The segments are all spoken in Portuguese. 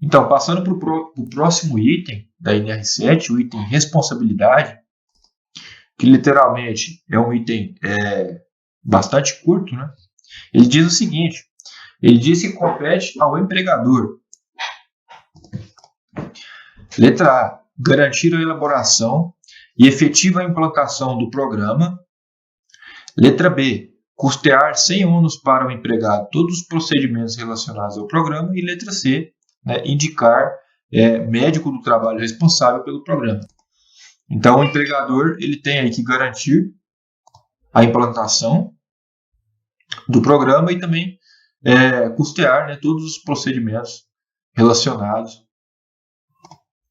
Então, passando para o próximo item da NR7, o item responsabilidade, que literalmente é um item bastante curto, né? Ele diz o seguinte, ele diz que compete ao empregador. Letra A, garantir a elaboração e efetiva implantação do programa. Letra B, custear sem ônus para o empregado todos os procedimentos relacionados ao programa. E letra C, indicar médico do trabalho responsável pelo programa. Então, o empregador ele tem aí que garantir a implantação do programa e também custear todos os procedimentos relacionados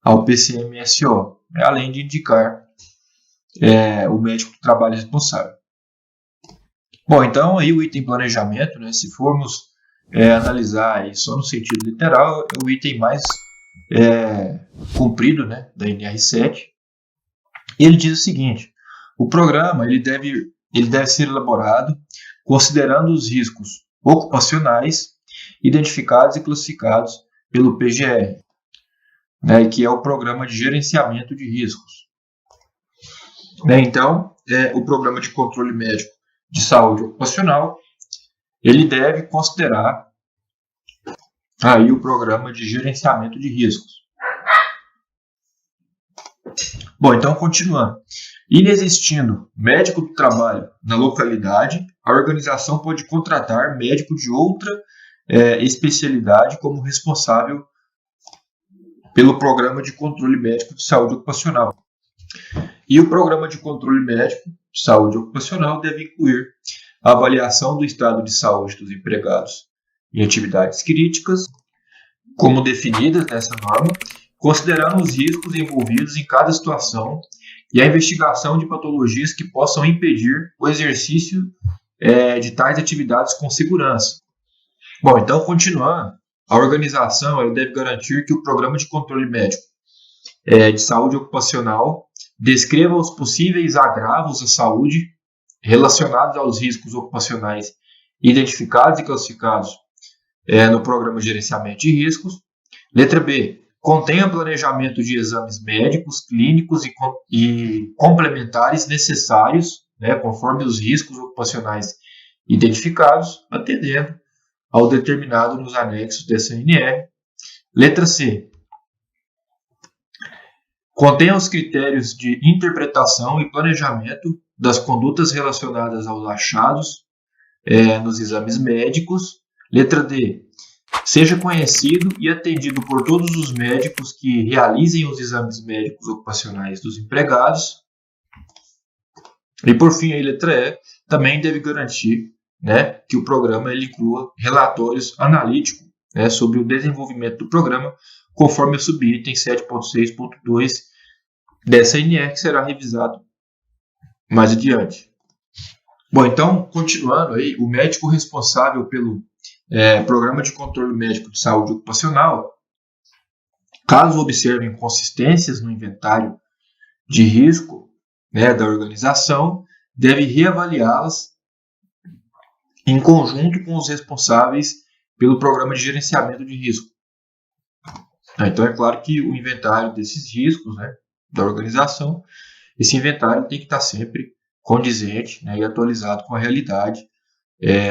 ao PCMSO, além de indicar o médico do trabalho responsável. Bom, então aí o item planejamento, se formos analisar aí só no sentido literal, é o item mais comprido da NR7. E ele diz o seguinte, o programa ele deve ser elaborado considerando os riscos ocupacionais identificados e classificados pelo PGR, que é o Programa de Gerenciamento de Riscos. Então, o Programa de Controle Médico de Saúde Ocupacional, ele deve considerar aí o Programa de Gerenciamento de Riscos. Bom, então continuando. Inexistindo médico do trabalho na localidade, a organização pode contratar médico de outra especialidade como responsável pelo Programa de Controle Médico de Saúde Ocupacional. E o Programa de Controle Médico de Saúde Ocupacional deve incluir a avaliação do estado de saúde dos empregados em atividades críticas, como definidas nessa norma, considerando os riscos envolvidos em cada situação e a investigação de patologias que possam impedir o exercício de tais atividades com segurança. Bom, então, continuando, a organização ela deve garantir que o Programa de Controle Médico de Saúde Ocupacional descreva os possíveis agravos à saúde relacionados aos riscos ocupacionais identificados e classificados no Programa de Gerenciamento de Riscos. Letra B, contenha planejamento de exames médicos, clínicos e complementares necessários, conforme os riscos ocupacionais identificados, atendendo ao determinado nos anexos dessa NR. Letra C, contenha os critérios de interpretação e planejamento das condutas relacionadas aos achados nos exames médicos. Letra D, seja conhecido e atendido por todos os médicos que realizem os exames médicos ocupacionais dos empregados. E por fim, a letra E também deve garantir que o programa ele inclua relatórios analíticos sobre o desenvolvimento do programa, conforme o subitem 7.6.2 dessa NR, que será revisado mais adiante. Bom, então, continuando aí, o médico responsável pelo Programa de Controle Médico de Saúde Ocupacional, caso observe inconsistências no inventário de risco da organização, deve reavaliá-las em conjunto com os responsáveis pelo Programa de Gerenciamento de Risco. Então, é claro que o inventário desses riscos da organização, esse inventário tem que estar sempre condizente e atualizado com a realidade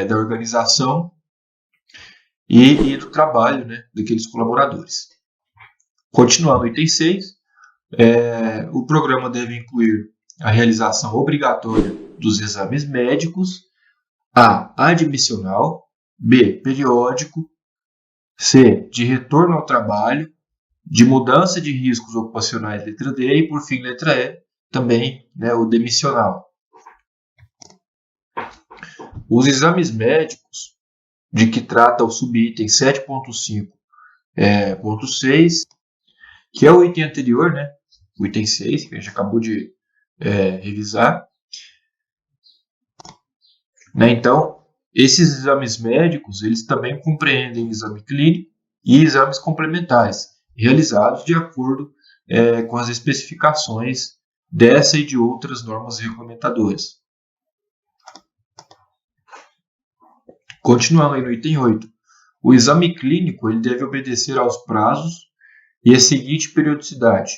da organização e do trabalho daqueles colaboradores. Continuando o item 6, o programa deve incluir a realização obrigatória dos exames médicos, A, admissional, B, periódico, C, de retorno ao trabalho, de mudança de riscos ocupacionais, letra D, e por fim, letra E, também o demissional. Os exames médicos de que trata o subitem 7.5.6, que é o item anterior, o item 6, que a gente acabou de revisar. Então, esses exames médicos, eles também compreendem exame clínico e exames complementares, realizados de acordo com as especificações dessa e de outras normas regulamentadoras. Continuando aí no item 8, O exame clínico ele deve obedecer aos prazos e a seguinte periodicidade.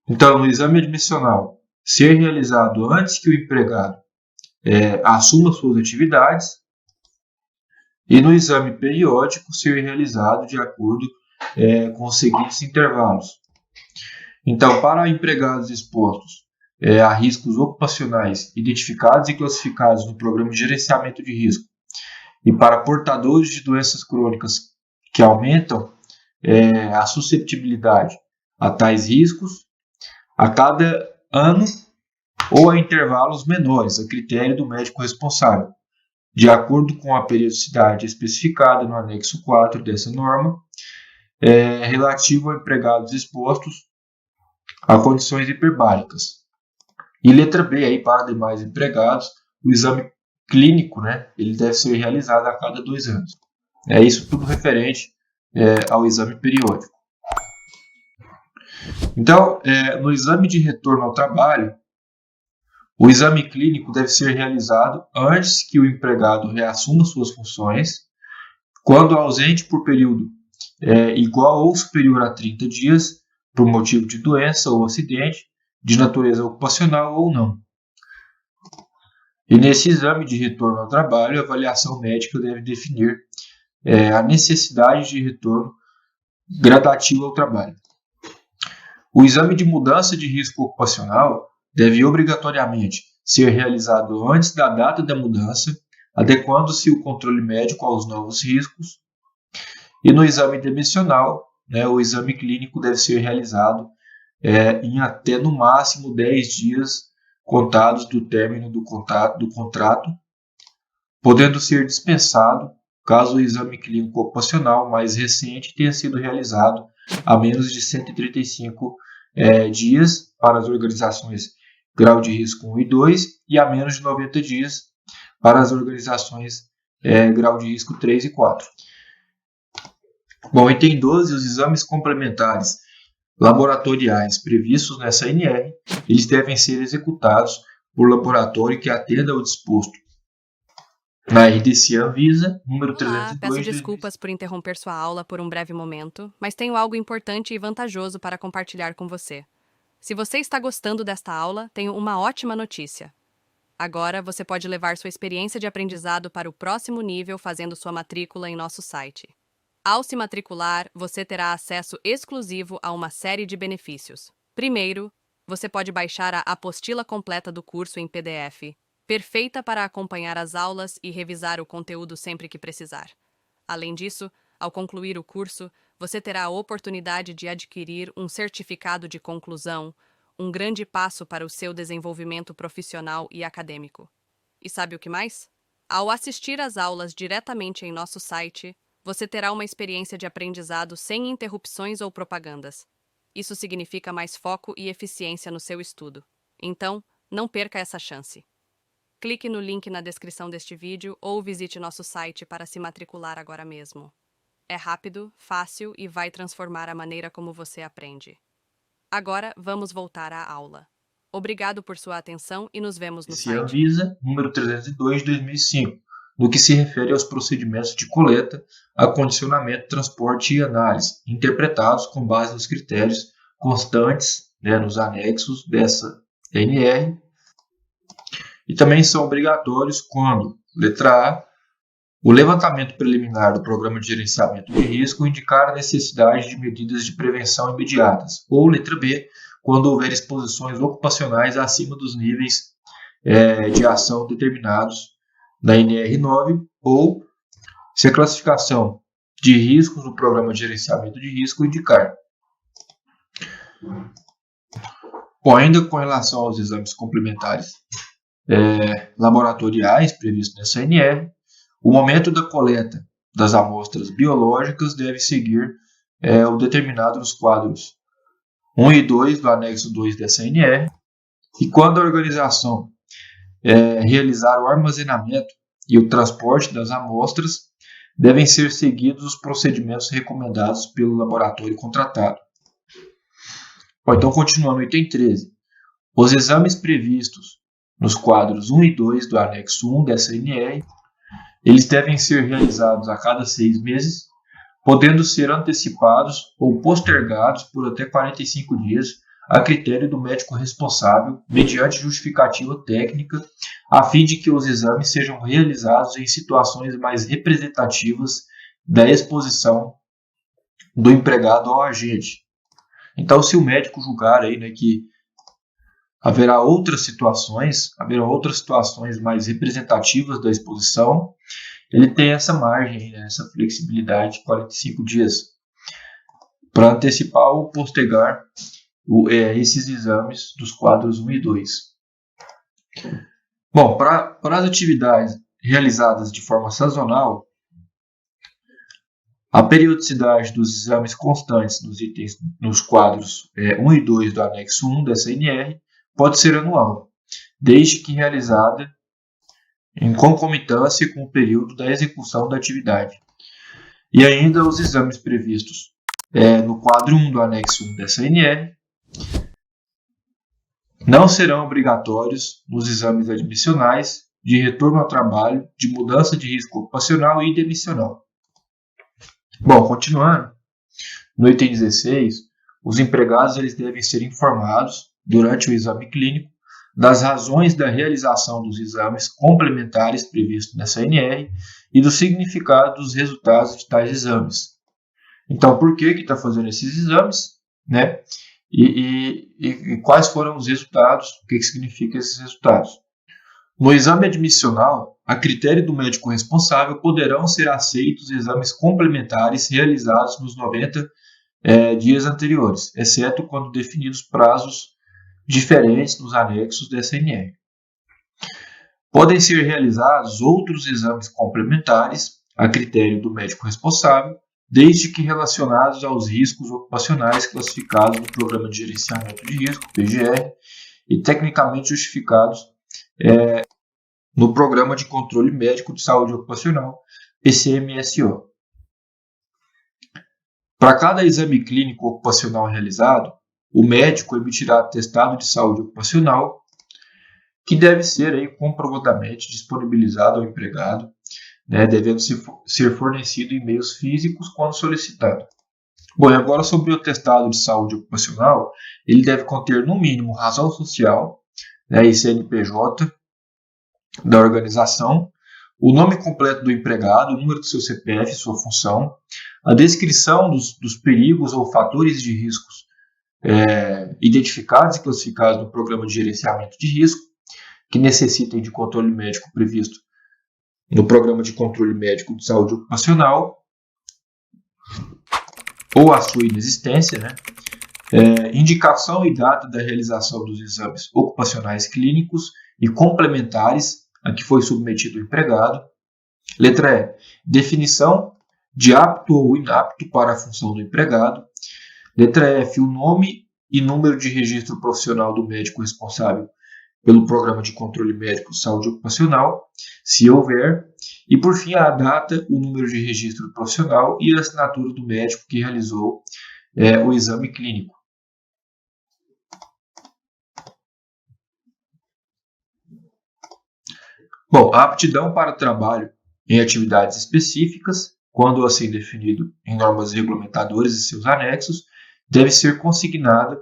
Então, no exame admissional, ser realizado antes que o empregado assuma suas atividades, e no exame periódico ser realizado de acordo com os seguintes intervalos. Então, para empregados expostos a riscos ocupacionais identificados e classificados no Programa de Gerenciamento de Risco, e para portadores de doenças crônicas que aumentam a susceptibilidade a tais riscos, a cada ano ou a intervalos menores, a critério do médico responsável, de acordo com a periodicidade especificada no anexo 4 dessa norma, relativo a empregados expostos a condições hiperbáricas. E letra B, aí, para demais empregados, o exame clínico, ele deve ser realizado a cada 2 anos. É isso tudo referente ao exame periódico. Então, no exame de retorno ao trabalho, o exame clínico deve ser realizado antes que o empregado reassuma suas funções, quando ausente por período igual ou superior a 30 dias, por motivo de doença ou acidente, de natureza ocupacional ou não. E nesse exame de retorno ao trabalho, a avaliação médica deve definir a necessidade de retorno gradativo ao trabalho. O exame de mudança de risco ocupacional deve obrigatoriamente ser realizado antes da data da mudança, adequando-se o controle médico aos novos riscos. E no exame demissional, o exame clínico deve ser realizado em até no máximo 10 dias contados do término do contrato, podendo ser dispensado caso o exame clínico ocupacional mais recente tenha sido realizado há menos de 135 dias para as organizações grau de risco 1 e 2 e há menos de 90 dias para as organizações grau de risco 3 e 4. Bom, item 12, os exames complementares laboratoriais previstos nessa NR, eles devem ser executados por laboratório que atenda ao disposto na RDC Anvisa, número 302. Peço desculpas por interromper sua aula por um breve momento, mas tenho algo importante e vantajoso para compartilhar com você. Se você está gostando desta aula, tenho uma ótima notícia. Agora você pode levar sua experiência de aprendizado para o próximo nível fazendo sua matrícula em nosso site. Ao se matricular, você terá acesso exclusivo a uma série de benefícios. Primeiro, você pode baixar a apostila completa do curso em PDF, perfeita para acompanhar as aulas e revisar o conteúdo sempre que precisar. Além disso, ao concluir o curso, você terá a oportunidade de adquirir um certificado de conclusão, um grande passo para o seu desenvolvimento profissional e acadêmico. E sabe o que mais? Ao assistir às aulas diretamente em nosso site, você terá uma experiência de aprendizado sem interrupções ou propagandas. Isso significa mais foco e eficiência no seu estudo. Então, não perca essa chance. Clique no link na descrição deste vídeo ou visite nosso site para se matricular agora mesmo. É rápido, fácil e vai transformar a maneira como você aprende. Agora, vamos voltar à aula. Obrigado por sua atenção e nos vemos no site. Anvisa, número 302 de 2005, no que se refere aos procedimentos de coleta, acondicionamento, transporte e análise, interpretados com base nos critérios constantes nos anexos dessa NR, e também são obrigatórios quando, letra A, o levantamento preliminar do Programa de Gerenciamento de Risco indicar a necessidade de medidas de prevenção imediatas, ou letra B, quando houver exposições ocupacionais acima dos níveis de ação determinados na NR9, ou se a classificação de riscos no Programa de Gerenciamento de Risco indicar. Bom, ainda com relação aos exames complementares laboratoriais previstos nessa NR, o momento da coleta das amostras biológicas deve seguir o determinado nos quadros 1 e 2 do anexo 2 dessa NR, e quando a organização realizar o armazenamento e o transporte das amostras, devem ser seguidos os procedimentos recomendados pelo laboratório contratado. Bom, então, continuando o item 13. Os exames previstos nos quadros 1 e 2 do anexo 1 dessa NR Eles devem ser realizados a cada 6 meses, podendo ser antecipados ou postergados por até 45 dias, a critério do médico responsável, mediante justificativa técnica, a fim de que os exames sejam realizados em situações mais representativas da exposição do empregado ao agente. Então, se o médico julgar aí, né, que haverá outras situações mais representativas da exposição, ele tem essa margem, né, essa flexibilidade de 45 dias para antecipar ou postergar esses exames dos quadros 1 e 2. Bom, para as atividades realizadas de forma sazonal, a periodicidade dos exames constantes nos quadros 1 e 2 do anexo 1 da CNR pode ser anual, desde que realizada em concomitância com o período da execução da atividade. E ainda os exames previstos no quadro 1 do anexo 1 da CNR não serão obrigatórios nos exames admissionais de retorno ao trabalho, de mudança de risco ocupacional e demissional. Bom, continuando, no item 16, os empregados eles devem ser informados durante o exame clínico das razões da realização dos exames complementares previstos na CNR e do significado dos resultados de tais exames. Então, por que está fazendo esses exames, né? E quais foram os resultados, o que significa esses resultados? No exame admissional, a critério do médico responsável, poderão ser aceitos exames complementares realizados nos 90 dias anteriores, exceto quando definidos prazos diferentes nos anexos da CNR. Podem ser realizados outros exames complementares, a critério do médico responsável, desde que relacionados aos riscos ocupacionais classificados no Programa de Gerenciamento de Risco, PGR, e tecnicamente justificados no Programa de Controle Médico de Saúde Ocupacional, PCMSO. Para cada exame clínico ocupacional realizado, o médico emitirá atestado de saúde ocupacional, que deve ser comprovadamente disponibilizado ao empregado, né, devendo ser fornecido em meios físicos quando solicitado. Bom, e agora sobre o atestado de saúde ocupacional, ele deve conter no mínimo razão social, né, e CNPJ da organização, o nome completo do empregado, o número do seu CPF, sua função, a descrição dos perigos ou fatores de riscos identificados e classificados no Programa de Gerenciamento de Risco, que necessitem de controle médico previsto no Programa de Controle Médico de Saúde Ocupacional, ou a sua inexistência, né? Indicação e data da realização dos exames ocupacionais clínicos e complementares a que foi submetido o empregado. Letra E. Definição de apto ou inapto para a função do empregado. Letra F. O nome e número de registro profissional do médico responsável pelo Programa de Controle Médico de Saúde Ocupacional, se houver. E, por fim, a data, o número de registro profissional e a assinatura do médico que realizou o exame clínico. Bom, a aptidão para trabalho em atividades específicas, quando assim definido em normas regulamentadoras e seus anexos, deve ser consignada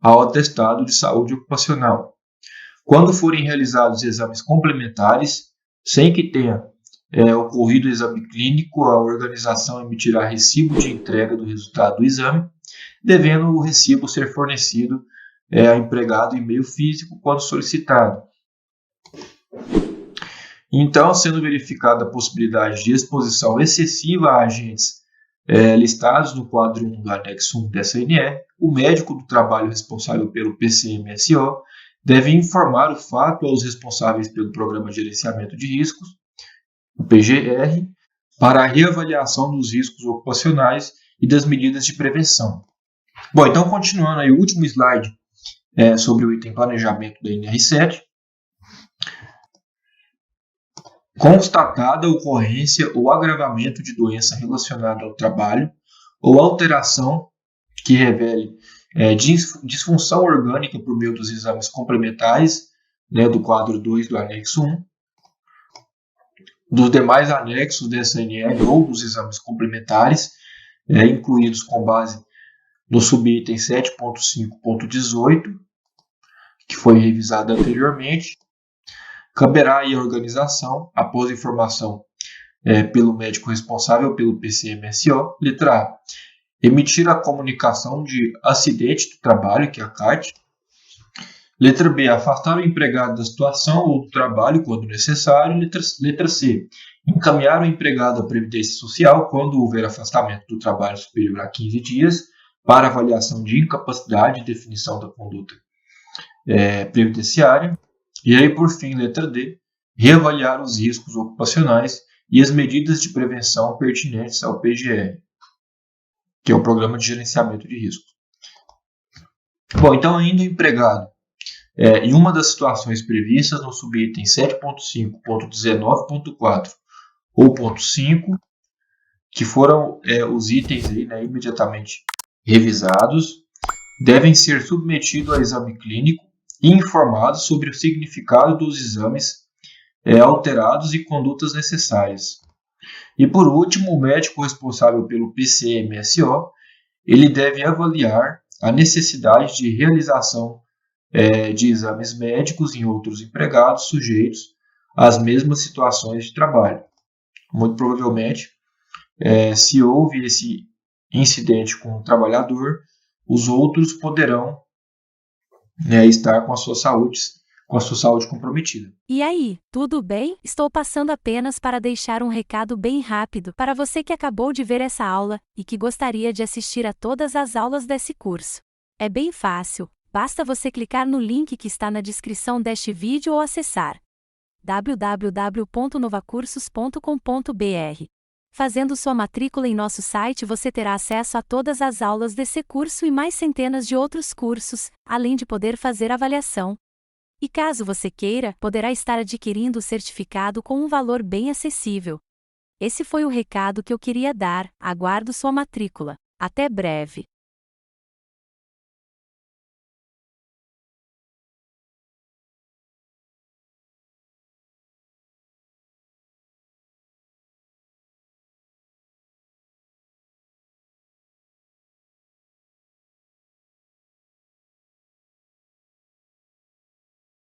ao atestado de saúde ocupacional. Quando forem realizados exames complementares, sem que tenha ocorrido o exame clínico, a organização emitirá recibo de entrega do resultado do exame, devendo o recibo ser fornecido ao empregado em meio físico quando solicitado. Então, sendo verificada a possibilidade de exposição excessiva a agentes listados no quadro 1 do anexo 1 da CNR, o médico do trabalho responsável pelo PCMSO deve informar o fato aos responsáveis pelo Programa de Gerenciamento de Riscos, o PGR, para a reavaliação dos riscos ocupacionais e das medidas de prevenção. Bom, então continuando aí, o último slide sobre o item planejamento da NR7. Constatada a ocorrência ou agravamento de doença relacionada ao trabalho ou alteração que revele disfunção orgânica por meio dos exames complementares, né, do quadro 2 do anexo 1, dos demais anexos dessa NL ou dos exames complementares, incluídos com base no subitem 7.5.18, que foi revisado anteriormente. Caberá aí a organização, após informação pelo médico responsável pelo PCMSO. Letra A. Emitir a comunicação de acidente do trabalho, que é a CAT. Letra B. Afastar o empregado da situação ou do trabalho quando necessário. Letra C. Encaminhar o empregado à Previdência Social quando houver afastamento do trabalho superior a 15 dias para avaliação de incapacidade e definição da conduta previdenciária. E aí, por fim, letra D. Reavaliar os riscos ocupacionais e as medidas de prevenção pertinentes ao PGR, que é o Programa de Gerenciamento de Riscos. Bom, então ainda o empregado, em uma das situações previstas no subitem 7.5.19.4 ou ponto 5, que foram os itens aí, imediatamente revisados, devem ser submetidos a exame clínico e informados sobre o significado dos exames alterados e condutas necessárias. E por último, o médico responsável pelo PCMSO, ele deve avaliar a necessidade de realização de exames médicos em outros empregados sujeitos às mesmas situações de trabalho. Muito provavelmente, se houve esse incidente com o trabalhador, os outros poderão estar com a sua saúde comprometida. E aí, tudo bem? Estou passando apenas para deixar um recado bem rápido para você que acabou de ver essa aula e que gostaria de assistir a todas as aulas desse curso. É bem fácil, basta você clicar no link que está na descrição deste vídeo ou acessar www.novacursos.com.br. Fazendo sua matrícula em nosso site, você terá acesso a todas as aulas desse curso e mais centenas de outros cursos, além de poder fazer avaliação. E caso você queira, poderá estar adquirindo o certificado com um valor bem acessível. Esse foi o recado que eu queria dar. Aguardo sua matrícula. Até breve!